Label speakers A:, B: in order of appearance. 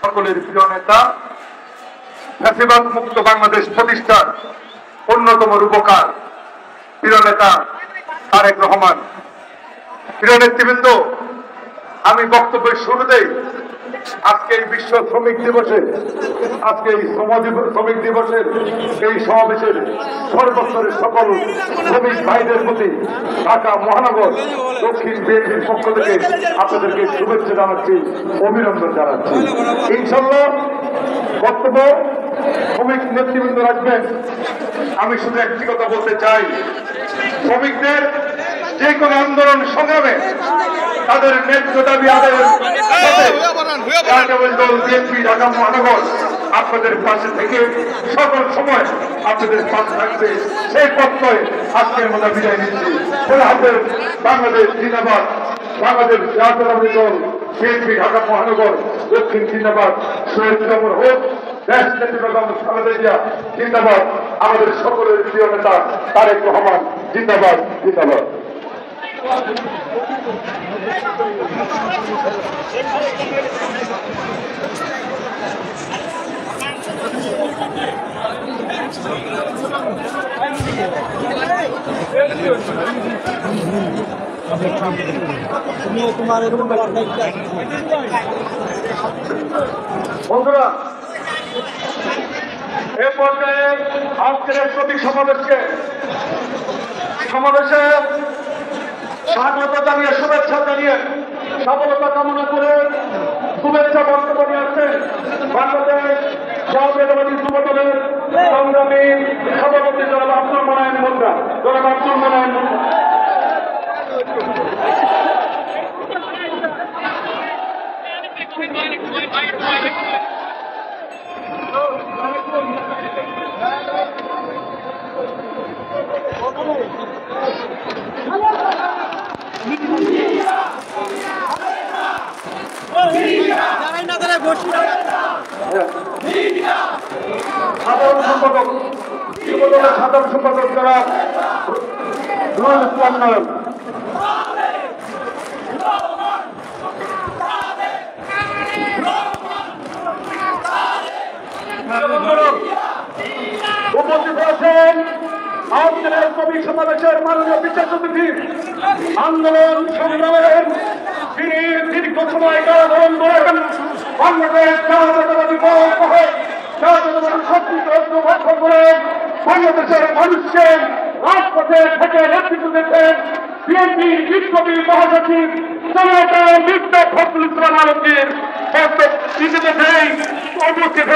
A: সকলের প্রিয় নেতা, ফ্যাসিবাদ মুক্ত বাংলাদেশ প্রতিষ্ঠার অন্যতম রূপকার প্রিয় নেতা তারেক রহমান। প্রিয় নেতৃবৃন্দ, আমি বক্তব্যের শুরুতেই আজকে এই বিশ্ব শ্রমিক দিবসে, আজকে এই শ্রমিক দিবসের এই সমাবেশের সর্বস্তরের সকল শ্রমিক ভাইদের প্রতি ঢাকা মহানগর দক্ষিণ বিএনপির পক্ষ থেকে আপনাদেরকে শুভেচ্ছা জানাচ্ছি, অভিনন্দন জানাচ্ছি। ইনশাল্লাহ বক্তব্য শ্রমিক নেতৃবৃন্দ রাখবেন। আমি শুধু একটি কথা বলতে চাই, শ্রমিকদের যে কোনো আন্দোলন সংগ্রামে তাদের ন্যায্য দাবি আদায়ের দল বিএনপি ঢাকা মহানগর আপনাদের পাশে থেকে সকল সময় আপনাদের পাশে থাকবে, সেই প্রত্যয় আজকের মতো বিদায় নিচ্ছি। খোলা হাতের বাংলাদেশ জিন্দাবাদ, বাংলাদেশ জাতীয়তাবাদী দল বিএনপি ঢাকা মহানগর দক্ষিণ জিন্দাবাদ, শহীদ কামর হোক, দেশ নেত্রী বেগম খালেদা জিয়া জিন্দাবাদ, আমাদের সকলের প্রিয় নেতা তারেক রহমান জিন্দাবাদ জিন্দাবাদ। বন্ধুরা, এ পর্যায়ে আজকের প্রতি সমাবেশে স্বাগত জানিয়ে, শুভেচ্ছা জানিয়ে, সফলতা কামনা করে শুভেচ্ছা বক্তব্য নিয়ে আসছেন বাংলাদেশ জাতীয়তাবাদী যুব দলের সংগ্রামী সভাপতি জনাব আব্দুল মোনায়েম মুন্না। জনাব আব্দুল মোনায়েম মুন্না। সাধারণ সম্পাদক, যুব দলের সাধারণ সম্পাদক যারা নুরুল ইসলাম নয়ন। উপস্থিত আছেন আজকের শ্রমিক সমাবেশের মাননীয় বিশেষ অতিথি, আন্দোলন সংগ্রামের তিনি দীর্ঘ সময় কারাবরণ করেন বাংলাদেশ জাতীয়তাবাদী শক্তি করে বাংলাদেশের মানুষকে রাজপথে থেকে নেতৃত্ব দিচ্ছেন বিএনপির বিপ্লবী মহাসচিব জনতা মির্জা ফখরুল ইসলাম আলমগীর। উপস্থিত